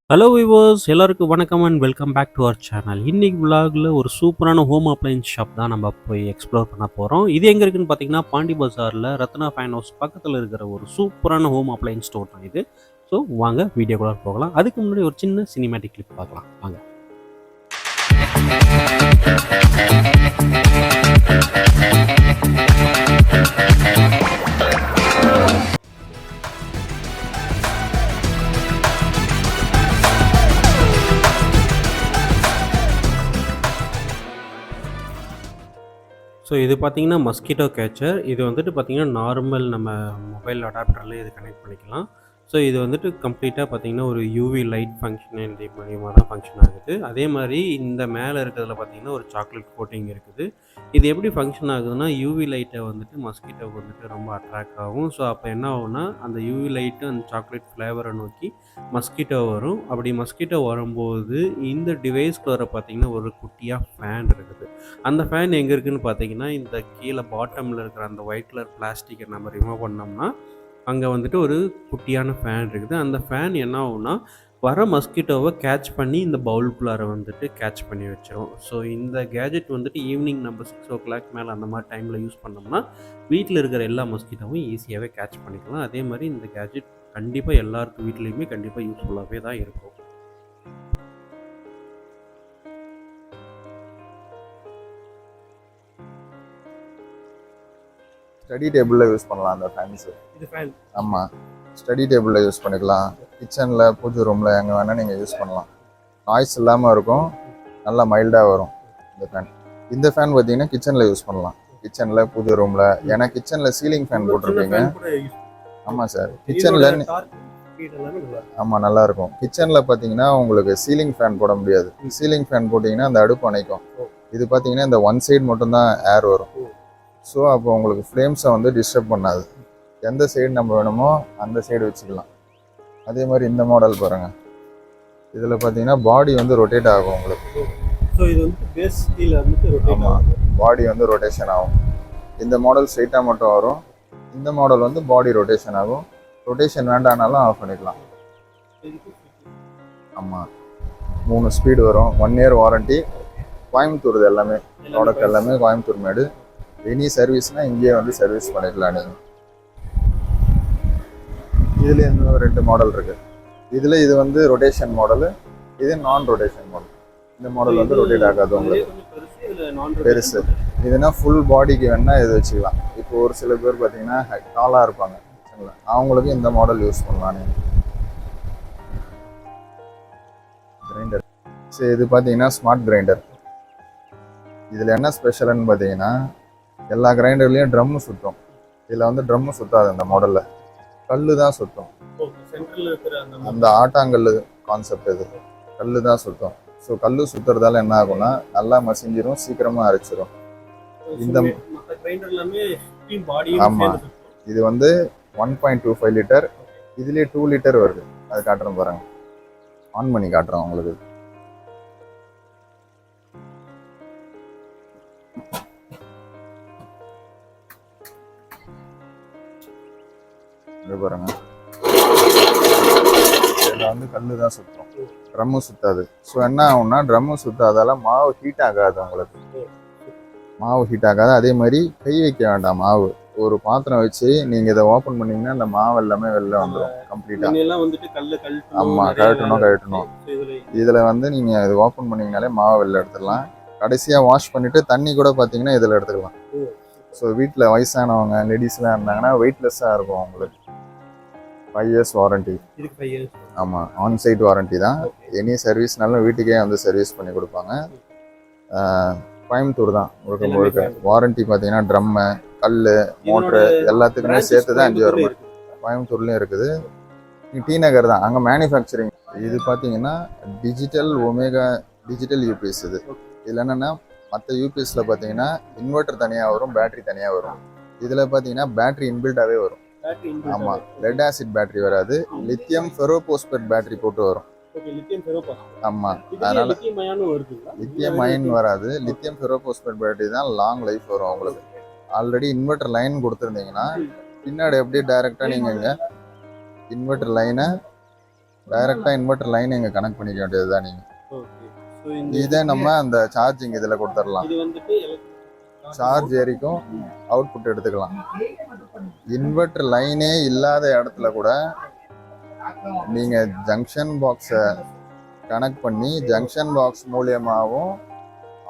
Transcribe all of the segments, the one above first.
Hello viewers எல்லாருக்கும் வணக்கம் and welcome back to our channel. இன்னைக்கு விலாகில் ஒரு சூப்பரான ஹோம் அப்ளையன்ஸ் ஷாப் தான் நம்ம போய் எக்ஸ்ப்ளோர் பண்ண போகிறோம். இது எங்கே இருக்குன்னு பார்த்தீங்கன்னா பாண்டி பஜாரில் ரத்னா ஃபேன் ஹவுஸ் பக்கத்தில் இருக்கிற ஒரு சூப்பரான ஹோம் அப்ளையன்ஸ் ஸ்டோர் தான் இது. ஸோ வாங்க வீடியோக்குள்ள போகலாம். அதுக்கு முன்னாடி ஒரு சின்ன சினிமேட்டிக் கிளிப் பார்க்கலாம் வாங்க. ஸோ இது பார்த்தீங்கன்னா மஸ்கிட்டோ கேச்சர். இது வந்துட்டு பார்த்தீங்கன்னா நார்மல் நம்ம மொபைல் அடாப்டரில் இது கனெக்ட் பண்ணிக்கலாம். ஸோ இது வந்துட்டு கம்ப்ளீட்டாக பார்த்தீங்கன்னா ஒரு யூவி லைட் ஃபங்க்ஷன் மூலியமாக தான் ஃபங்க்ஷன் ஆகுது. அதே மாதிரி இந்த மேலே இருக்கிறதுல பார்த்தீங்கன்னா ஒரு சாக்லேட் கோட்டிங் இருக்குது. இது எப்படி ஃபங்க்ஷன் ஆகுதுன்னா யூவி லைட்டை வந்துட்டு மஸ்கிட்டோவுக்கு வந்துட்டு ரொம்ப அட்ராக்ட் ஆகும். ஸோ அப்போ என்ன ஆகும்னா அந்த யூவி லைட்டு அந்த சாக்லேட் ஃப்ளேவரை நோக்கி மஸ்கிட்டோ வரும். அப்படி மஸ்கிட்டோ வரும்போது இந்த டிவைஸ்க்குள்ளே பார்த்தீங்கன்னா ஒரு குட்டியாக ஃபேன் இருக்குது. அந்த ஃபேன் எங்கே இருக்குதுன்னு பார்த்தீங்கன்னா இந்த கீழே பாட்டமில் இருக்கிற அந்த ஒயிட் கலர் பிளாஸ்டிக்கை நம்ம ரிமூவ் பண்ணோம்னா அங்கே வந்துட்டு ஒரு குட்டியான ஃபேன் இருக்குது. அந்த ஃபேன் என்ன ஆகும்னா வர மஸ்கிட்டோவை கேட்ச் பண்ணி இந்த பவுலுக்குள்ளார வந்துட்டு கேட்ச் பண்ணி வச்சிரும். ஸோ இந்த கேஜெட் வந்துட்டு ஈவினிங் நம்ம 6 o'clock மேலே அந்த மாதிரி டைமில் யூஸ் பண்ணோம்னா வீட்டில் இருக்கிற எல்லா மஸ்கிட்டோவும் ஈஸியாகவே கேட்ச் பண்ணிக்கலாம். அதே மாதிரி இந்த கேஜெட் கண்டிப்பாக எல்லாருக்கும் வீட்லேயுமே கண்டிப்பாக யூஸ்ஃபுல்லாகவே தான் இருக்கும். ஸ்டடி டேபிளில் யூஸ் பண்ணலாம் அந்த ஃபேன்ஸு. இது ஃபேன் ஆமாம், ஸ்டடி டேபிளில் யூஸ் பண்ணிக்கலாம். கிச்சனில் பூஜை ரூமில் எங்கே வேணால் நீங்கள் யூஸ் பண்ணலாம். நாய்ஸ் இல்லாமல் இருக்கும், நல்லா மைல்டாக வரும் இந்த ஃபேன். இந்த ஃபேன் பார்த்தீங்கன்னா கிச்சனில் யூஸ் பண்ணலாம், கிச்சனில் பூஜை ரூமில். ஏன்னா கிச்சனில் சீலிங் ஃபேன் போட்டிருப்பீங்க. ஆமாம் சார், கிச்சனில் ஆமாம் நல்லாயிருக்கும். கிச்சனில் பார்த்தீங்கன்னா உங்களுக்கு சீலிங் ஃபேன் போட முடியாது. சீலிங் ஃபேன் போட்டிங்கன்னா அந்த அடுப்பு அணைக்கும். இது பார்த்தீங்கன்னா இந்த ஒன் சைடு மட்டும்தான் ஏர் வரும். ஸோ அப்போ உங்களுக்கு ஃப்ளேம்ஸை வந்து டிஸ்டர்ப் பண்ணாது. எந்த சைடு நம்ம வேணுமோ அந்த சைடு வச்சுக்கலாம். அதே மாதிரி இந்த மாடல் பாருங்கள், இதில் பார்த்தீங்கன்னா பாடி வந்து ரொட்டேட் ஆகும் உங்களுக்கு. ஸோ இது வந்து பேஸ் கீழே வந்து ஆமாம், பாடி வந்து ரொட்டேஷன் ஆகும். இந்த மாடல் ஸ்ட்ரைட்டாக மட்டும் வரும், இந்த மாடல் வந்து பாடி ரொட்டேஷன் ஆகும். ரொட்டேஷன் வேண்டானாலும் ஆஃப் பண்ணிக்கலாம். ஆமாம், 3 ஸ்பீடு வரும். 1 year வாரண்ட்டி. கோயம்புத்தூர் இது எல்லாமே, ப்ராடக்ட் எல்லாமே கோயம்புத்தூர் மேடு. எனி சர்வீஸ்னால் இங்கேயே வந்து சர்வீஸ் பண்ணிக்கலாம் நீங்கள். இதில் இன்னும் 2 மாடல் இருக்குது. இதில் இது வந்து ரொட்டேஷன் மாடலு, இது நான் ரொட்டேஷன் மாடல். இந்த மாடல் வந்து ரொட்டேட் ஆகாது உங்களுக்கு, பெருசு. இதுனா ஃபுல் பாடிக்கு வேணால் இது வச்சுக்கலாம். இப்போ ஒரு சில பேர் பார்த்தீங்கன்னா டாலாக இருப்பாங்க, அவங்களுக்கு இந்த மாடல் யூஸ் பண்ணலாம் நீங்கள். கிரைண்டர் சரி, இது பார்த்தீங்கன்னா ஸ்மார்ட் கிரைண்டர். இதில் என்ன ஸ்பெஷல்னு பார்த்தீங்கன்னா எல்லா கிரைண்டர்லேயும் ட்ரம்மு சுற்றும். இதில் வந்து ட்ரம்மு சுற்றாது. இந்த மாடலில் கல் தான் சுற்றும். அந்த ஆட்டாங்கல் கான்செப்ட் இது, கல் தான் சுற்றும். ஸோ கல் சுற்றுறதால என்ன ஆகும்னா நல்லா மசிஞ்சிரும், சீக்கிரமாக அரைச்சிரும். இந்த ஆமாம், இது வந்து 1.25 லிட்டர், இதுலேயே 2 லிட்டர் வருது. அது காட்டுறேன் பாருங்கள், ஆன் பண்ணி காட்டுறோம் உங்களுக்கு. பாருங்க, இதில் வந்து கல் தான் சுற்றும், ட்ரம்மு சுத்தாது. ஸோ என்ன ஆகும்னா ட்ரம்மு சுத்தாதால மாவு ஹீட் ஆகாது உங்களுக்கு, மாவு ஹீட் ஆகாது. அதே மாதிரி கை வைக்க வேண்டாம். மாவு ஒரு பாத்திரம் வச்சு நீங்கள் இதை ஓப்பன் பண்ணிங்கன்னா அந்த மாவு எல்லாமே வெளில வந்துடும் கம்ப்ளீட்டாக. ஆமாம், கழட்டணும். இதில் வந்து நீங்கள் இது ஓப்பன் பண்ணிங்கனாலே மாவு வெளில எடுத்துடலாம். கடைசியாக வாஷ் பண்ணிவிட்டு தண்ணி கூட பார்த்தீங்கன்னா இதில் எடுத்துக்கலாம். ஸோ வீட்டில் வயசானவங்க லேடிஸ்லாம் இருந்தாங்கன்னா வெயிட்லெஸ்ஸாக இருக்கும் உங்களுக்கு. 5 years வாரண்ட்டி. ஆமாம், ஆன் சைட் வாரண்ட்டி தான். எனி சர்வீஸ்னாலும் வீட்டுக்கே வந்து சர்வீஸ் பண்ணி கொடுப்பாங்க. கோயம்புத்தூர் தான் முழுக்க. வாரண்ட்டி பார்த்தீங்கன்னா ட்ரம்மு, கல், மோட்ரு எல்லாத்துக்குமே சேர்த்து தான் 5 வருமா. கோயம்புத்தூர்லேயும் இருக்குது. T.Nagar தான் அங்கே மேனுஃபேக்சரிங். இது பார்த்தீங்கன்னா டிஜிட்டல் ஒமேகா டிஜிட்டல் யூபிஎஸ். இதில் என்னென்னா மற்ற யூபிஎஸ்சில் பார்த்தீங்கன்னா இன்வெர்டர் தனியாக வரும், பேட்ரி தனியாக வரும். இதில் பார்த்தீங்கன்னா பேட்ரி இன்பில்டாகவே வரும். ஆமாம், லெட் ஆசிட் பேட்டரி வராது, லித்தியம் ஃபெரோபோஸ்பேட் பேட்டரி போட்டு வரும். ஆமாம், அதனால் லித்தியம் அயன் வராது. லித்தியம் ஃபெரோபோஸ்பேட் பேட்டரி தான் லாங் லைஃப் வரும் உங்களுக்கு. ஆல்ரெடி இன்வெர்டர் லைன் கொடுத்துருந்தீங்கன்னா பின்னாடி அப்படியே டைரெக்டாக நீங்கள் இங்கே இன்வெர்டர் லைனை டைரெக்டாக இன்வெர்டர் லைன் இங்கே கனெக்ட் பண்ணிக்க வேண்டியது தான் நீங்கள். ஓகே. ஸோ இந்த இதே நம்ம அந்த சார்ஜிங் இதில் கொடுத்துடலாம். இது வந்துட்டு சார்ஜ் ஏறிக்கும், அவுட்புட் எடுத்துக்கலாம். இன்வெர்டர் லைனே இல்லாத இடத்துல கூட நீங்கள் ஜங்ஷன் பாக்ஸை கனெக்ட் பண்ணி ஜங்ஷன் பாக்ஸ் மூலியமாகவும்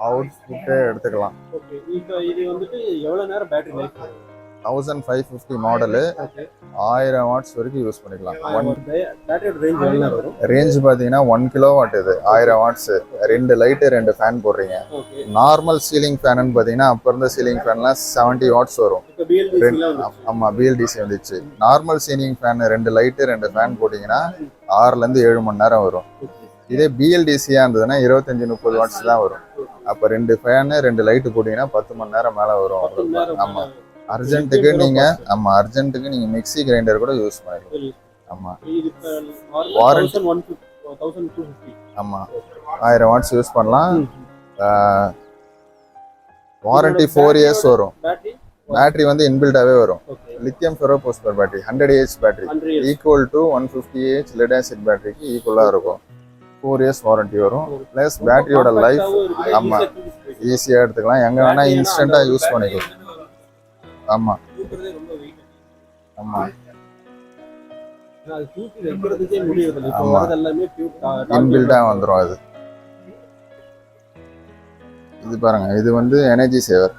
அவுட்புட்டே எடுத்துக்கலாம். ஓகே. இப்போ இது வந்துட்டு எவ்வளோ நேரம் பேட்டரி லைஃப்? 1550 மாடலு, 1000 வாட்ஸ் வரைக்கும் யூஸ் பண்ணிக்கலாம். பேட்டரியோட ரேஞ்ச் எவ்வளோ நேரம் வரும்? ரேஞ்ச் பார்த்தீங்கன்னா 1 கிலோவாட். இது 1000 வாட்ஸ், 2 லைட்டு 2 ஃபேன் போடுறீங்க. நார்மல் சீலிங் ஃபேனுன்னு பார்த்தீங்கன்னா அப்போ இருந்த சீலிங் ஃபேன்லாம் 70 வாட்ஸ் வரும். ஆமாம், பிஎல்டிசி வந்துச்சு. Normal ceiling fan 2 light 2 fan போட்டிங்கன்னா 6லேருந்து 7 மணி நேரம் வரும். இதே பிஎல்டிசியாக இருந்ததுன்னா 25-30 வாட்ஸ் தான் வரும். அப்போ 2 ஃபேனு 2 லைட்டு போட்டிங்கன்னா 10 மணி நேரம் மேலே வரும். ஆமாம், அர்ஜென்ட்டுக்கு நீங்கள் மிக்ஸி கிரைண்டர் கூட யூஸ் பண்ணிக்கலாம். ஆமாம், வாரண்டி. ஆமாம், 1000 வாட்ஸ் யூஸ் பண்ணலாம். வாரண்டி 4 இயர்ஸ் வரும். பேட்டரி வந்து இன்பில்டாகவே வரும். Lithium ferrophosphate battery, 100 AH battery equal to 150 AH lead acid பேட்டரிக்கு ஈக்குவலாக இருக்கும். 4 இயர்ஸ் வாரண்டி வரும். ப்ளஸ் பேட்டரியோட லைஃப் ஆமாம் ஈஸியாக எடுத்துக்கலாம். எங்கே வேணால் இன்ஸ்டண்ட்டாக யூஸ் பண்ணிக்கலாம். ஆமாம் ஆமாம் இன்பில்டாக வந்துடும். அது இது பாருங்க, இது வந்து எனர்ஜி சேவர்.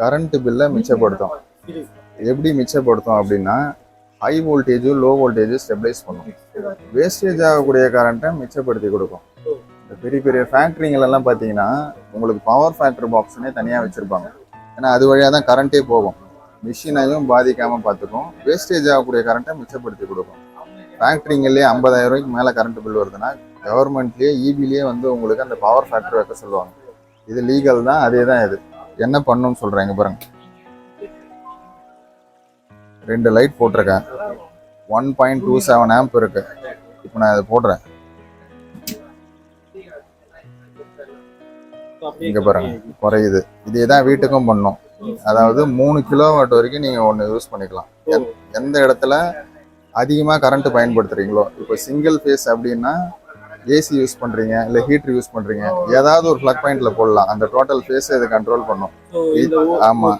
கரண்ட் பில்லை மிச்சப்படுத்தும். எப்படி மிச்சப்படுத்தும் அப்படின்னா, ஹை வோல்டேஜும் லோ வோல்டேஜும் ஸ்டெபிளைஸ் பண்ணும். வேஸ்டேஜ் ஆகக்கூடிய கரண்ட்டை மிச்சப்படுத்தி கொடுக்கும். இந்த பெரிய பெரிய ஃபேக்ட்ரிங்களெல்லாம் பார்த்தீங்கன்னா உங்களுக்கு பவர் ஃபேக்டர் பாக்ஸ்னே தனியாக வச்சுருப்பாங்க. ஏன்னா அது வழியாக தான் கரண்ட்டே போகும். மிஷினையும் பாதிக்காமல் பார்த்துக்கும். வேஸ்டேஜ் ஆகக்கூடிய கரண்ட்டை மிச்சப்படுத்தி கொடுக்கும். ஃபேக்ட்ரிங்கள்லேயே 50,000 ரூபாய்க்கு மேலே கரண்ட் பில் வருதுன்னா கவர்மெண்ட்லேயே இபிலேயே வந்து உங்களுக்கு அந்த பவர் ஃபேக்டர் வைக்க சொல்லுவாங்க. இது லீகல் தான். அதே தான் இது. என்ன பண்ணணும்னு சொல்கிறேன். இங்கே பாருங்க, 2 லைட் போட்டிருக்கேன். 1.27 ஆம்ப் இருக்கு. இப்போ நான் இதை போடுறேன். இங்கே பாருங்க, குறையுது. இதே தான் வீட்டுக்கும் பண்ணும். அதாவது 3 கிலோவாட் வரைக்கும் நீங்கள் ஒன்று யூஸ் பண்ணிக்கலாம். எந்த இடத்துல அதிகமாக கரண்ட் பயன்படுத்துகிறீங்களோ, இப்போ சிங்கிள் ஃபேஸ் அப்படின்னா ஏசி யூஸ் பண்ணுறீங்க, இல்லை ஹீட்ரு யூஸ் பண்ணுறீங்க, ஏதாவது ஒரு ப்ளக் பாயிண்டில் போடலாம். அந்த டோட்டல் ஃபேஸை இது கண்ட்ரோல் பண்ணும். ஆமாம்,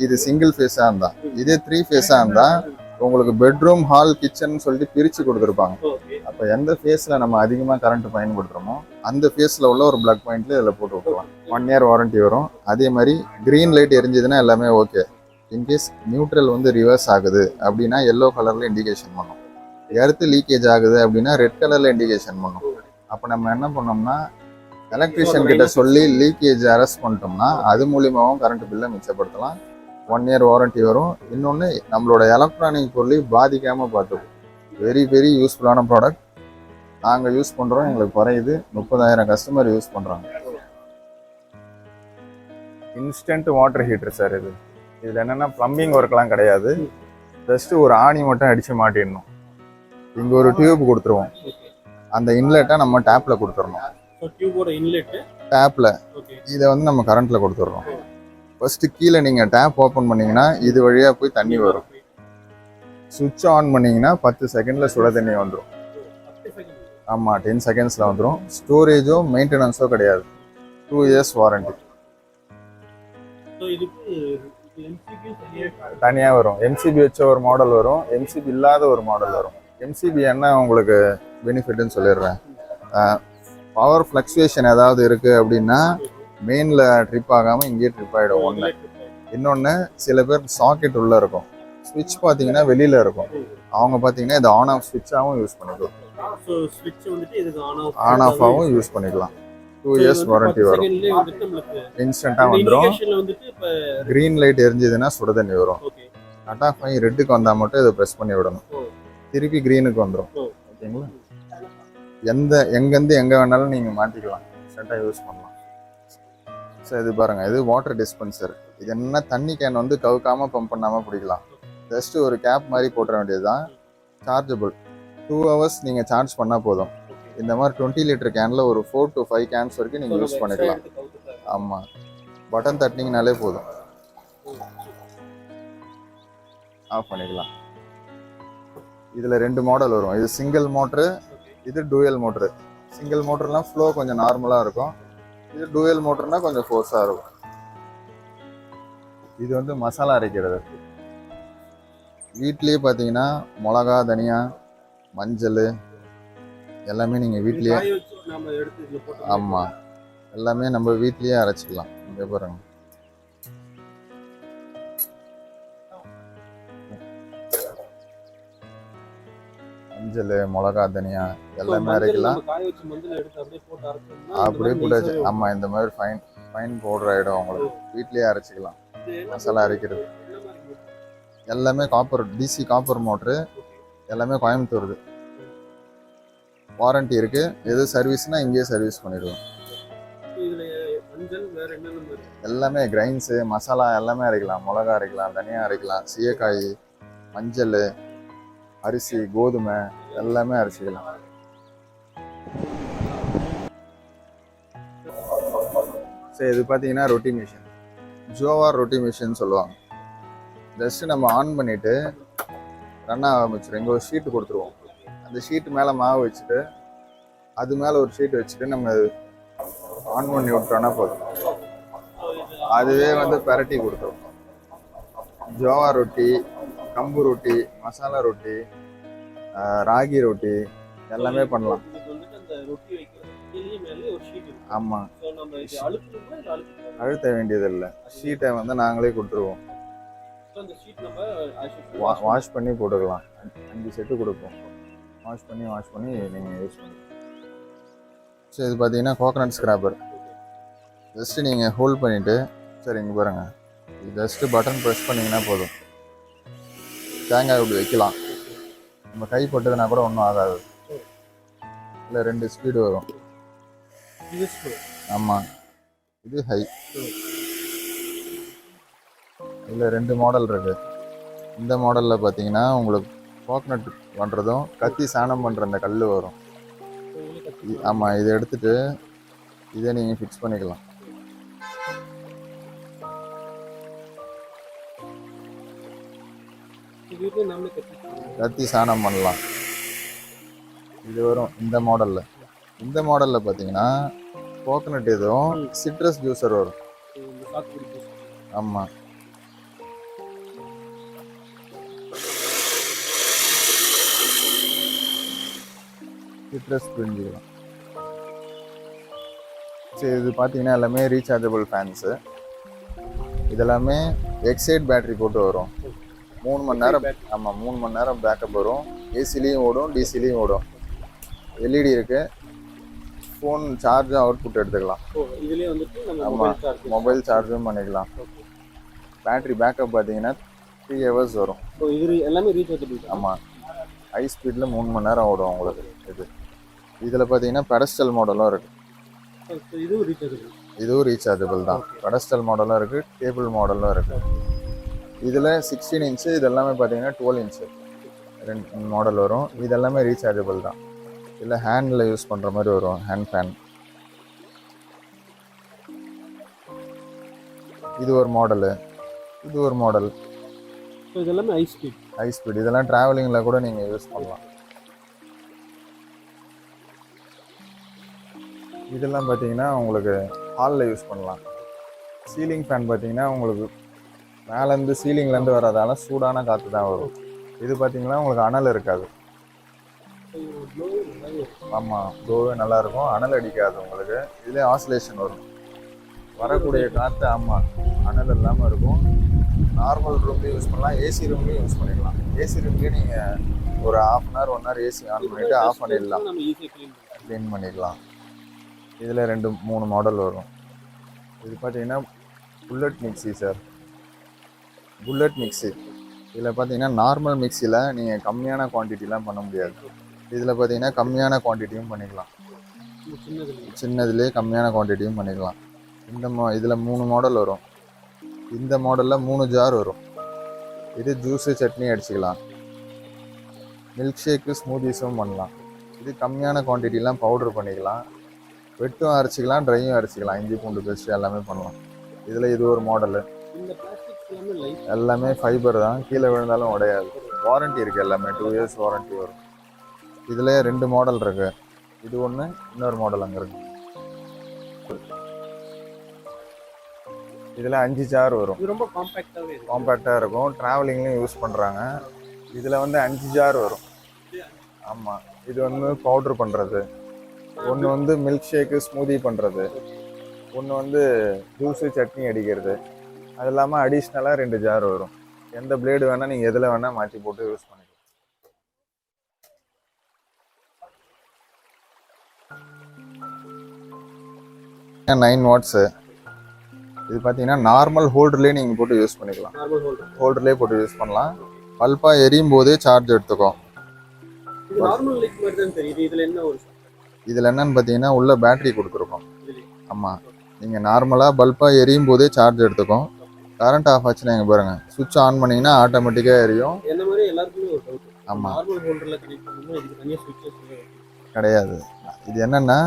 இது சிங்கிள் ஃபேஸாக இருந்தால். இதே 3 ஃபேஸாக இருந்தால் உங்களுக்கு பெட்ரூம், ஹால், கிச்சன் சொல்லிட்டு பிரித்து கொடுத்துருப்பாங்க. அப்போ எந்த ஃபேஸில் நம்ம அதிகமாக கரண்ட் பயன்படுத்துகிறோமோ அந்த ஃபேஸில் உள்ள ஒரு பிளக் பாயிண்ட்ல இதில் போட்டு விட்டுருலாம். 1 இயர் வாரண்டி வரும். அதே மாதிரி க்ரீன் லைட் எரிஞ்சதுன்னா எல்லாமே ஓகே. இன்கேஸ் நியூட்ரல் வந்து ரிவர்ஸ் ஆகுது அப்படின்னா எல்லோ கலரில் இண்டிகேஷன் பண்ணும். எர்த்து லீக்கேஜ் ஆகுது அப்படின்னா ரெட் கலரில் இண்டிகேஷன் பண்ணும். அப்போ நம்ம என்ன பண்ணோம்னா, எலக்ட்ரிஷியன் கிட்ட சொல்லி லீக்கேஜ் அரெஸ்ட் பண்ணிட்டோம்னா அது மூலியமாகவும் கரண்ட் பில்லை மிச்சப்படுத்தலாம். 1 இயர் வாரண்டி வரும். இன்னொன்று, நம்மளோட எலக்ட்ரானிக் பொருளை பாதிக்காமல் பார்த்துக்கும். வெரி வெரி யூஸ்ஃபுல்லான ப்ராடக்ட். நாங்கள் யூஸ் பண்ணுறோம், எங்களுக்கு குறையுது. 30,000 கஸ்டமர் யூஸ் பண்ணுறாங்க. இன்ஸ்டன்ட் வாட்டர் ஹீட்டர் சார் இது. இதில் என்னென்னா ப்ளம்பிங் ஒர்க்லாம் கிடையாது. ஜஸ்ட்டு ஒரு ஆணி மட்டும் அடித்து மாட்டிடணும். இங்கே ஒரு டியூப் கொடுத்துருவோம். அந்த இன்லெட்டை நம்ம டேப்பில் கொடுத்துடணும். டேப்பில் இதை வந்து நம்ம கரண்ட்டில் கொடுத்துட்றோம். ஃபஸ்ட்டு கீழே நீங்கள் டேப் ஓப்பன் பண்ணிங்கன்னா இது வழியாக போய் தண்ணி வரும். சுவிட்ச் ஆன் பண்ணிங்கன்னா 10 செகண்டில் சுட தண்ணி வந்துடும். ஆமாம், 10 செகண்ட்ஸில் வந்துடும். ஸ்டோரேஜோ மெயின்டெனன்ஸோ கிடையாது. 2 இயர்ஸ் வாரண்டி. தனியாக வரும். எம்சிபி வச்ச ஒரு மாடல் வரும், எம்சிபி இல்லாத ஒரு மாடல் வரும். எம்சிபி என்ன உங்களுக்கு பெனிஃபிட்னு சொல்லிடுறேன். பவர் ஃப்ளக்சுவேஷன் ஏதாவது இருக்குது அப்படின்னா மெயினில் ட்ரிப் ஆகாமல் இங்கேயே ட்ரிப் ஆகிடும். ஒன்று. இன்னொன்று, சில பேர் சாக்கெட் உள்ளே இருக்கும், ஸ்விட்ச் பார்த்தீங்கன்னா வெளியில் இருக்கும். அவங்க பார்த்தீங்கன்னா இது ஆன் ஆஃப் ஸ்விட்சாகவும் யூஸ் பண்ணிக்கலாம். ஆன் ஆஃபாகவும் யூஸ் பண்ணிக்கலாம். 2 இயர்ஸ் வாரண்டி வரும். இன்ஸ்டண்ட்டாக வந்துடும். க்ரீன் லைட் எரிஞ்சதுன்னா சுட தண்ணி வரும். கட் ஆஃப் ஆகி ரெட்டுக்கு வந்தால் மட்டும் இதை ப்ரெஸ் பண்ணி விடணும். திருப்பி க்ரீனுக்கு வந்துடும். ஓகேங்களா? எங்கேருந்து எங்கே வேணாலும் நீங்கள் மாற்றிக்கலாம். இன்ஸ்டண்ட்டாக யூஸ் பண்ணலாம். ஸோ இது பாருங்கள், இது வாட்டர் டிஸ்பென்சர். இது என்ன, தண்ணி கேன் வந்து கவுக்காமல் பம்ப் பண்ணாமல் பிடிக்கலாம். ஜஸ்ட்டு ஒரு கேப் மாதிரி போட்டுற வேண்டியது தான். சார்ஜபிள். 2 ஹவர்ஸ் நீங்கள் சார்ஜ் பண்ணால் போதும். இந்த மாதிரி 20 லிட்டர் கேனில் ஒரு 4 to 5 கேன்ஸ் வரைக்கும் நீங்கள் யூஸ் பண்ணிக்கலாம். ஆமாம், பட்டன் தட்டினீங்கனாலே போதும், ஆஃப் பண்ணிக்கலாம். இதில் 2 மாடல் வரும். இது சிங்கிள் மோட்ரு, இது டூயல் மோட்ரு. சிங்கிள் மோட்டர்லாம் ஃப்ளோ கொஞ்சம் நார்மலாக இருக்கும். இது டூயல் மோட்டர்னா கொஞ்சம் ஃபோர்ஸாக இருக்கும். இது வந்து மசாலா அரைக்கிறது. வீட்லேயே பார்த்தீங்கன்னா மிளகா, தனியா, மஞ்சள் எல்லாமே நீங்கள் வீட்லேயே, ஆமாம், எல்லாமே நம்ம வீட்லேயே அரைச்சிக்கலாம். இங்கே பாருங்க, மஞ்சள், மிளகா, தனியா எல்லாமே அரைக்கலாம். அப்படியே போட்டாச்சு. ஆமாம், இந்த மாதிரி ஃபைன் பவுடர் ஆகிடும் உங்களுக்கு. வீட்லேயே அரைச்சிக்கலாம். மசாலா அரைக்கிறது எல்லாமே காப்பர், டிசி காப்பர் மோட்ரு. எல்லாமே கோயம்புத்தூர். வாரண்டி இருக்கு. எது சர்வீஸ்னா இங்கேயே சர்வீஸ் பண்ணிடுவோம். எல்லாமே கிரைன்ஸு, மசாலா எல்லாமே அரைக்கலாம். மிளகா அரைக்கலாம், தனியா அரைக்கலாம், சீயக்காய், மஞ்சள், அரிசி, கோதுமை எல்லாமே அரைச்சிக்கலாம். சரி, இது பார்த்தீங்கன்னா ரொட்டி மிஷின், ஜோவார் ரொட்டி மிஷின் சொல்லுவாங்க. ஜஸ்ட் நம்ம ஆன் பண்ணிட்டு ரன் ஆரம்பிச்சிடும். இங்கே ஒரு ஷீட்டு கொடுத்துருவோம். அந்த ஷீட்டு மேலே மாவு வச்சுட்டு அது மேலே ஒரு ஷீட் வச்சுட்டு நம்ம ஆன் பண்ணி விட்டோன்னா போதும். அதுவே வந்து பெரட்டி கொடுத்துரும். ஜோவார் ரொட்டி, கம்பு ரொட்டி, மசாலா ரொட்டி, ராகி ரொட்டி எல்லாமே பண்ணலாம். ஆமாம், அழுத்த வேண்டியதில்லை. ஷீட்டை வந்து நாங்களே கொடுத்துருவோம். வாஷ் பண்ணி போட்டுக்கலாம். 5 செட்டு கொடுப்போம். வாஷ் பண்ணி நீங்கள் யூஸ் பண்ணுங்கள். சரி, இது பார்த்தீங்கன்னா கோகனட் ஸ்க்ராப்பர். ஜஸ்ட்டு நீங்கள் ஹோல்ட் பண்ணிவிட்டு, சரி இங்கே பாருங்கள், இது ஜஸ்ட்டு பட்டன் ப்ரெஸ் பண்ணிங்கன்னா போதும். தேங்காய் இப்படி வைக்கலாம். நம்ம கை பட்டதுன்னா கூட ஒன்றும் ஆகாது. இல்லை 2 ஸ்பீடு வரும். ஆமாம், இது ஹை. இதில் 2 மாடல் இருக்குது. இந்த மாடலில் பார்த்தீங்கன்னா உங்களுக்கு கோகனட் பண்ணுறதும் கத்தி சாணம் பண்ணுற அந்த கல் வரும். ஆமாம், இதை எடுத்துட்டு இதை நீங்கள் ஃபிக்ஸ் பண்ணிக்கலாம். கத்தி சாணம் பண்ணலாம். இது வரும் இந்த மாடலில். இந்த மாடலில் பார்த்தீங்கன்னா கோகனட் எதுவும் சிட்ரஸ் ஜூஸர் வரும். ஆமாம், சிட்ரஸ் பிரிஞ்சுக்கலாம். சரி, இது பார்த்தீங்கன்னா எல்லாமே ரீசார்ஜபிள் ஃபேன்ஸு. இதெல்லாமே எக்ஸைட் பேட்டரி போட்டு வரும். 3 மணி நேரம். ஆமாம், 3 மணி நேரம் பேக்கப் வரும். ஏசிலையும் ஓடும், டிசிலையும் ஓடும். எல்இடி இருக்குது. ஃபோன் சார்ஜும் அவுட்புட் எடுத்துக்கலாம். ஆமாம், மொபைல் சார்ஜும் பண்ணிக்கலாம். பேட்டரி பேக்கப் பார்த்தீங்கன்னா 3 ஹவர்ஸ் வரும். எல்லாமே ரீசார்ஜபிள். ஆமாம், ஹை ஸ்பீடில் 3 மணி நேரம் ஓடும் உங்களுக்கு. இதில் பார்த்தீங்கன்னா பெடஸ்டல் மாடலும் இருக்குது. இதுவும் ரீசார்ஜபிள் தான். பெடஸ்டல் மாடலும் இருக்குது, டேபிள் மாடலும் இருக்குது. இதில் 16 இன்ச்சு, இது எல்லாமே பார்த்தீங்கன்னா 12 இன்ச்சு 2 மாடல் வரும். இது எல்லாமே ரீசார்ஜபிள் தான். இல்லை ஹேண்டில் யூஸ் பண்ணுற மாதிரி வரும், ஹேண்ட் ஃபேன். இது ஒரு மாடலு, இது ஒரு மாடல். இதெல்லாமே ஹை ஸ்பீட். இதெல்லாம் ட்ராவலிங்கில் கூட நீங்கள் யூஸ் பண்ணலாம். இதெல்லாம் பார்த்தீங்கன்னா உங்களுக்கு ஹாலில் யூஸ் பண்ணலாம். சீலிங் ஃபேன் பார்த்தீங்கன்னா உங்களுக்கு மேலேருந்து சீலிங்லேருந்து வர்றதால சூடான காற்று தான் வரும். இது பார்த்தீங்கன்னா உங்களுக்கு அனல் இருக்காது. ஆமாம், ப்ளோவே நல்லாயிருக்கும், அனல் அடிக்காது உங்களுக்கு. இதிலே ஆசிலேஷன் வரும், வரக்கூடிய காற்று. ஆமாம், அனல் இல்லாமல் இருக்கும். நார்மல் ரூம்லேயும் யூஸ் பண்ணலாம், ஏசி ரூம்லேயும் யூஸ் பண்ணிக்கலாம். ஏசி ரூம்லேயே நீங்கள் ஒரு 1/2 hour 1 hour ஏசி ஆன் பண்ணிவிட்டு ஆஃப் பண்ணிடலாம், க்ளீன் பண்ணிக்கலாம். இதில் 2-3 மாடல் வரும். இது பார்த்தீங்கன்னா bullet mixie sir, bullet mixie. இதில் பார்த்தீங்கன்னா நார்மல் மிக்சியில் நீங்கள் கம்மியான குவான்டிட்டிலாம் பண்ண முடியாது. இதில் பார்த்தீங்கன்னா கம்மியான குவான்டிட்டியும் பண்ணிக்கலாம். சின்னதுலேயே கம்மியான குவான்டிட்டியும் பண்ணிக்கலாம். இதில் 3 மாடல் வரும். இந்த மாடலில் 3 ஜார் வரும். இது ஜூஸு, சட்னி அடிச்சுக்கலாம். மில்க் ஷேக்கு, ஸ்மூதிஸும் பண்ணலாம். இது கம்மியான குவான்டிட்டிலாம் பவுட்ரு பண்ணிக்கலாம். வெட்டும் அரைச்சிக்கலாம், ட்ரையும் அரைச்சிக்கலாம். இஞ்சி பூண்டு பேஸ்ட் எல்லாமே பண்ணலாம். இதில் இது ஒரு மாடலு. எல்லாமே ஃபைபர் தான், கீழே விழுந்தாலும் உடையாது. வாரண்டி இருக்குது எல்லாமே 2 இயர்ஸ் வாரண்டி வரும். இதில் 2 மாடல் இருக்குது. இது ஒன்று, இன்னொரு மாடல் அங்கே இருக்குது. இதில் 5 சேர் வரும். இது ரொம்ப காம்பேக்டாக இருக்கும். ட்ராவலிங்லையும் யூஸ் பண்ணுறாங்க. இதில் வந்து 5 சேர் வரும். ஆமாம். இது வந்து பவுட்ரு பண்ணுறது, ஒன்று வந்து மில்க் ஷேக்கு ஸ்மூதி பண்ணுறது, ஒன்று வந்து ஜூஸு சட்னி அடிக்கிறது. அது இல்லாமல் அடிஷ்னலாக 2 ஜார் வரும். எந்த பிளேடு வேணால் நீங்கள் எதில் வேணால் மாற்றி போட்டு யூஸ் பண்ணிக்கலாம். 9 வாட்ஸு. இது பார்த்தீங்கன்னா நார்மல் ஹோல்டர்லேயே நீங்கள் போட்டு யூஸ் பண்ணிக்கலாம். ஹோல்டர்லேயே போட்டு யூஸ் பண்ணலாம். பல்பாக எரியும் போதே சார்ஜ் எடுத்துக்கும். இதில் என்னன்னு பார்த்தீங்கன்னா உள்ள பேட்டரி கொடுத்துருக்கோம். ஆமாம். நீங்கள் நார்மலாக பல்பாக எரியும் போதே சார்ஜ் எடுத்துக்கும். கரண்ட் ஆஃப் ஆச்சுன்னா இங்கே பாருங்கள், சுவிட்ச் ஆன் பண்ணிங்கன்னா ஆட்டோமேட்டிக்காக எரியும். ஆமாம். கிடையாது. இது என்னென்னா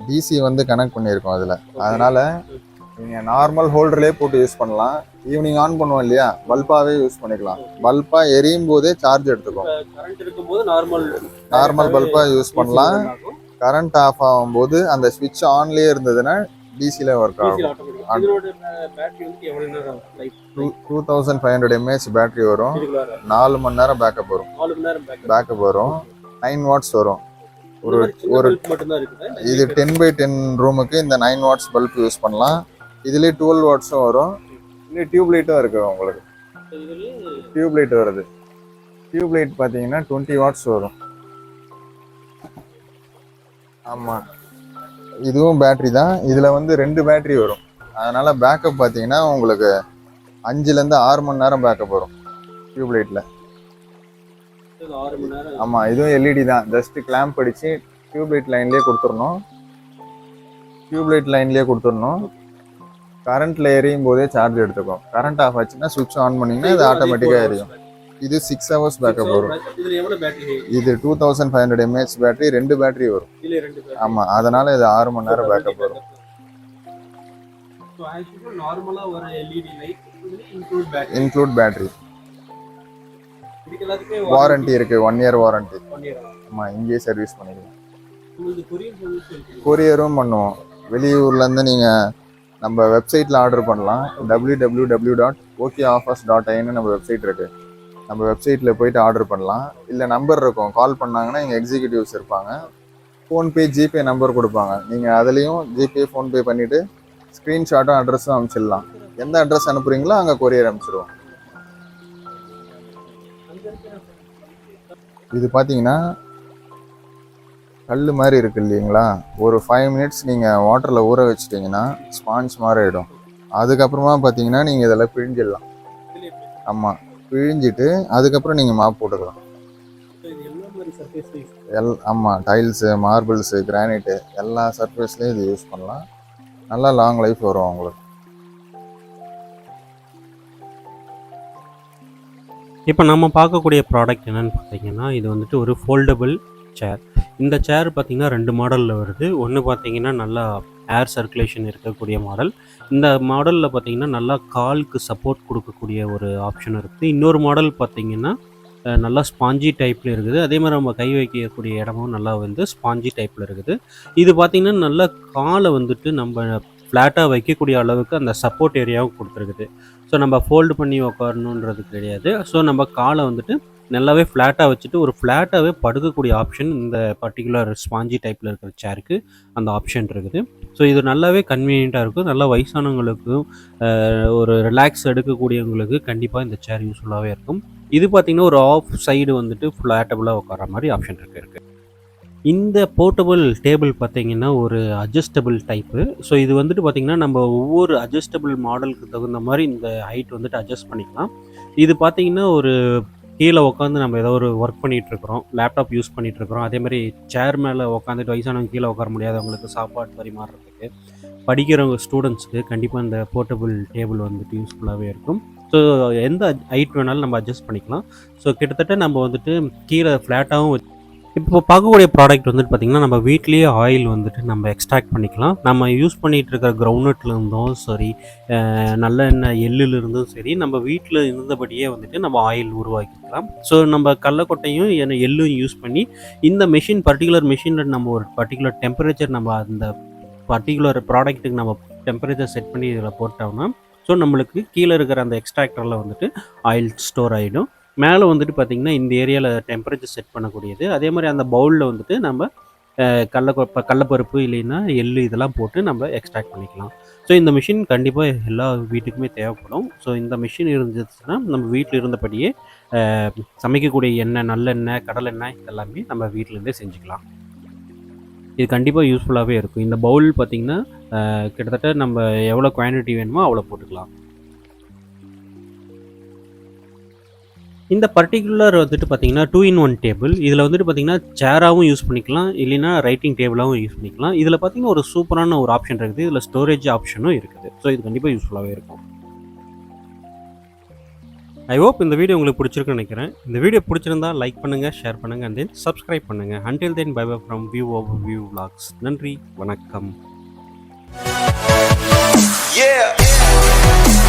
டிசி வந்து கனெக்ட் பண்ணியிருக்கோம் அதில். அதனால் நீங்கள் நார்மல் ஹோல்டர்லேயே போட்டு யூஸ் பண்ணலாம். ஈவினிங் ஆன் பண்ணுவோம் இல்லையா, பல்பாகவே யூஸ் பண்ணிக்கலாம். பல்பாக எரியும் போதே சார்ஜ் எடுத்துக்கும். நார்மல் பல்பாக யூஸ் பண்ணலாம். கரண்ட் ஆஃப் ஆகும்போது அந்த ஸ்விட்ச் ஆன்லேயே இருந்ததுன்னா டிசியில் ஒர்க் ஆகும். 2500 mAh பேட்டரி வரும். 4 மணி நேரம் பேக்கப் வரும். 9 வாட்ஸ் வரும். ஒரு இது 10x10 ரூமுக்கு இந்த 9 வாட்ஸ் பல்ப் யூஸ் பண்ணலாம். இதுலேயே 12 வாட்ஸும் வரும். இதுலேயே டியூப் லைட்டும் இருக்குது. உங்களுக்கு டியூப் லைட் வருது. டியூப் லைட் பார்த்தீங்கன்னா 20 வாட்ஸ் வரும். ஆமாம். இதுவும் பேட்ரி தான். இதில் வந்து 2 பேட்ரி வரும். அதனால் பேக்கப் பார்த்தீங்கன்னா உங்களுக்கு 5லேருந்து 6 மணி நேரம் பேக்கப் வரும் டியூப் லைட்டில். ஆமாம். இதுவும் எல்இடி தான். ஜஸ்ட்டு கிளாம்ப் அடித்து டியூப் லைட் லைன்லேயே கொடுத்துடணும். கரண்ட்டில் எரியும் போதே சார்ஜ் எடுத்துக்கும். கரண்ட் ஆஃப் ஆச்சுன்னா சுவிட்ச் ஆன் பண்ணிங்கன்னா இது ஆட்டோமேட்டிக்காக எரியும். இது 6 ஹவர்ஸ் பேக்கப் வரும். இது 2500 mAh பேட்டரி. 2 பேட்டரி வரும். ஆமாம். அதனால் இது 6 மணி நேரம் பேக்கப் வரும். Include battery. வாரண்டி இருக்குது. 1 இயர் வாரண்டி. ஆமாம். இங்கேயே சர்வீஸ் பண்ணிக்கலாம். கொரியரும் பண்ணுவோம். வெளியூர்லேருந்து நீங்கள் நம்ம வெப்சைட்டில் ஆர்டர் பண்ணலாம். www.okoffers.in நம்ம வெப்சைட் இருக்குது. நம்ம வெப்சைட்டில் போயிட்டு ஆர்டர் பண்ணலாம். இல்லை நம்பர் இருக்கும், கால் பண்ணாங்கன்னா எங்கள் எக்ஸிக்யூட்டிவ்ஸ் இருப்பாங்க. ஃபோன்பே ஜிபே நம்பர் கொடுப்பாங்க. நீங்கள் அதுலேயும் ஜிபே ஃபோன்பே பண்ணிவிட்டு ஸ்க்ரீன்ஷாட்டும் அட்ரஸும் அனுப்பிச்சிடலாம். எந்த அட்ரஸ் அனுப்புகிறீங்களோ அங்கே கொரியர் அனுப்பிச்சிடுவோம். இது பார்த்தீங்கன்னா கல் மாதிரி இருக்குது இல்லைங்களா, ஒரு 5 மினிட்ஸ் நீங்கள் வாட்டரில் ஊற வச்சிட்டிங்கன்னா ஸ்பாஞ்ச் மாதிரி ஆகிடும். அதுக்கப்புறமா பார்த்தீங்கன்னா நீங்கள் இதெல்லாம் பிழிஞ்சிடலாம். ஆமாம். பிழிஞ்சிட்டு அதுக்கப்புறம் நீங்கள் மாப் போட்டுக்கலாம். ஆமாம். டைல்ஸு, மார்பிள்ஸு, கிரானைட்டு எல்லா சர்ஃபேஸ்லேயும் இது யூஸ் பண்ணலாம். நல்லா லாங் லைஃப் வரும் உங்களுக்கு. இப்போ நம்ம பார்க்கக்கூடிய ப்ராடக்ட் என்னென்னு பார்த்தீங்கன்னா, இது வந்துட்டு ஒரு ஃபோல்டபுள் சேர். இந்த சேர் பார்த்திங்கன்னா 2 மாடலில் வருது. ஒன்று பார்த்திங்கன்னா நல்லா ஏர் சர்க்குலேஷன் இருக்கக்கூடிய மாடல். இந்த மாடலில் பார்த்திங்கன்னா நல்லா காலுக்கு சப்போர்ட் கொடுக்கக்கூடிய ஒரு ஆப்ஷன் இருக்குது. இன்னொரு மாடல் பார்த்திங்கன்னா நல்லா ஸ்பாஞ்சி டைப்பில் இருக்குது. அதே மாதிரி நம்ம கை வைக்கக்கூடிய இடமும் நல்லா வந்து ஸ்பாஞ்சி டைப்பில் இருக்குது. இது பார்த்திங்கன்னா நல்லா காலை வந்துட்டு நம்ம ஃப்ளாட்டாக வைக்கக்கூடிய அளவுக்கு அந்த சப்போர்ட் ஏரியாவும் கொடுத்துருக்குது. ஸோ நம்ம ஃபோல்டு பண்ணி உட்காரணுன்றது கிடையாது. ஸோ நம்ம காலை வந்துட்டு நல்லாவே ஃப்ளாட்டாக வச்சுட்டு ஒரு ஃப்ளாட்டாகவே படுக்கக்கூடிய ஆப்ஷன் இந்த பர்டிகுலர் ஸ்பாஞ்சி டைப்பில் இருக்கிற சேருக்கு அந்த ஆப்ஷன் இருக்குது. ஸோ இது நல்லாவே கன்வீனியண்ட்டாக இருக்கும். நல்லா வயசானவங்களுக்கும் ஒரு ரிலாக்ஸ் எடுக்கக்கூடியவங்களுக்கு கண்டிப்பாக இந்த சேர் யூஸ்ஃபுல்லாகவே இருக்கும். இது பார்த்திங்கன்னா ஒரு ஆஃப் சைடு வந்துட்டு ஃப்ளாட்டபுளாக உட்கார மாதிரி ஆப்ஷன் இருக்குது. இந்த போர்ட்டபுள் டேபிள் பார்த்திங்கன்னா ஒரு அட்ஜஸ்டபிள் டைப்பு. ஸோ இது வந்துட்டு பார்த்திங்கன்னா நம்ம ஒவ்வொரு அட்ஜஸ்டபிள் மாடலுக்கு தகுந்த மாதிரி இந்த ஹைட் வந்துட்டு அட்ஜஸ்ட் பண்ணிக்கலாம். இது பார்த்திங்கன்னா ஒரு கீழே உட்காந்து நம்ம ஏதோ ஒரு ஒர்க் பண்ணிகிட்ருக்குறோம், லேப்டாப் யூஸ் பண்ணிகிட்ருக்குறோம். அதேமாதிரி சேர் மேலே உட்காந்துட்டு வயசானவங்க கீழே உட்கார முடியாதவங்களுக்கு சாப்பாடு பரிமாறுறதுக்கு, படிக்கிறவங்க ஸ்டூடெண்ட்ஸுக்கு கண்டிப்பாக இந்த போர்ட்டபுள் டேபிள் வந்துட்டு யூஸ்ஃபுல்லாகவே இருக்கும். ஸோ எந்த ஹைட் வேணாலும் நம்ம அட்ஜஸ்ட் பண்ணிக்கலாம். ஸோ கிட்டத்தட்ட நம்ம வந்துட்டு கீழே ஃப்ளாட்டாகவும் இப்போ பார்க்கக்கூடிய ப்ராடக்ட் வந்துட்டு பார்த்திங்கன்னா, நம்ம வீட்லேயே ஆயில் வந்துட்டு நம்ம எக்ஸ்ட்ராக்ட் பண்ணிக்கலாம். நம்ம யூஸ் பண்ணிகிட்டு இருக்கிற கிரவுண்ட்நட்லேருந்தும் சரி, நல்லெண்ணெய் எள்ளுலேருந்தும் சரி, நம்ம வீட்டில் இருந்தபடியே வந்துட்டு நம்ம ஆயில் உருவாக்கிக்கலாம். ஸோ நம்ம கடலக்கொட்டையும் எள்ளும் யூஸ் பண்ணி இந்த பர்ட்டிகுலர் மெஷினில் நம்ம ஒரு பர்ட்டிகுலர் டெம்பரேச்சர் நம்ம அந்த பர்ட்டிகுலர் ப்ராடக்ட்டுக்கு நம்ம டெம்பரேச்சர் செட் பண்ணி இதில் போட்டோம்னா, ஸோ நம்மளுக்கு கீழே இருக்கிற அந்த எக்ஸ்ட்ராக்டரில் வந்துட்டு ஆயில் ஸ்டோர் ஆகிடும். மேலே வந்துட்டு பார்த்திங்கன்னா இந்த ஏரியாவில் டெம்பரேச்சர் செட் பண்ணக்கூடியது. அதே மாதிரி அந்த பவுலில் வந்துட்டு நம்ம கடலப்பருப்பு இல்லைன்னா எள்ளு இதெல்லாம் போட்டு நம்ம எக்ஸ்ட்ராக்ட் பண்ணிக்கலாம். ஸோ இந்த மிஷின் கண்டிப்பாக எல்லா வீட்டுக்குமே தேவைப்படும். ஸோ இந்த மிஷின் இருந்துச்சுன்னா நம்ம வீட்டில் இருந்தபடியே சமைக்கக்கூடிய எண்ணெய், நல்லெண்ணெய், கடலெண்ணெய் இதெல்லாமே நம்ம வீட்டிலேருந்தே செஞ்சுக்கலாம். இது கண்டிப்பாக யூஸ்ஃபுல்லாகவே இருக்கும். இந்த பவுல் பார்த்திங்கன்னா கிட்டத்தட்ட நம்ம எவ்வளோ குவான்டிட்டி வேணுமோ அவ்வளோ போட்டுக்கலாம். இந்த பர்ட்டிகுலர் வந்துட்டு பார்த்திங்கன்னா 2-in-1 டேபிள். இதில் வந்துட்டு பார்த்திங்கன்னா சேராகவும் யூஸ் பண்ணிக்கலாம், இல்லைன்னா ரைட்டிங் டேபிளாகவும் யூஸ் பண்ணிக்கலாம். இதில் பார்த்திங்கன்னா ஒரு சூப்பரான ஒரு ஆப்ஷன் இருக்குது. இதில் ஸ்டோரேஜ் ஆப்ஷனும் இருக்குது. ஸோ இது கண்டிப்பாக யூஸ்ஃபுல்லாகவே இருக்கும். ஐ ஹோப் இந்த வீடியோ உங்களுக்கு பிடிச்சிருக்குன்னு நினைக்கிறேன். இந்த வீடியோ பிடிச்சிருந்தா லைக் பண்ணுங்கள், ஷேர் பண்ணுங்கள், அண்ட் தென் சப்ஸ்கிரைப் பண்ணுங்கள். Until then bye bye from view over view vlogs. நன்றி, வணக்கம். Yeah.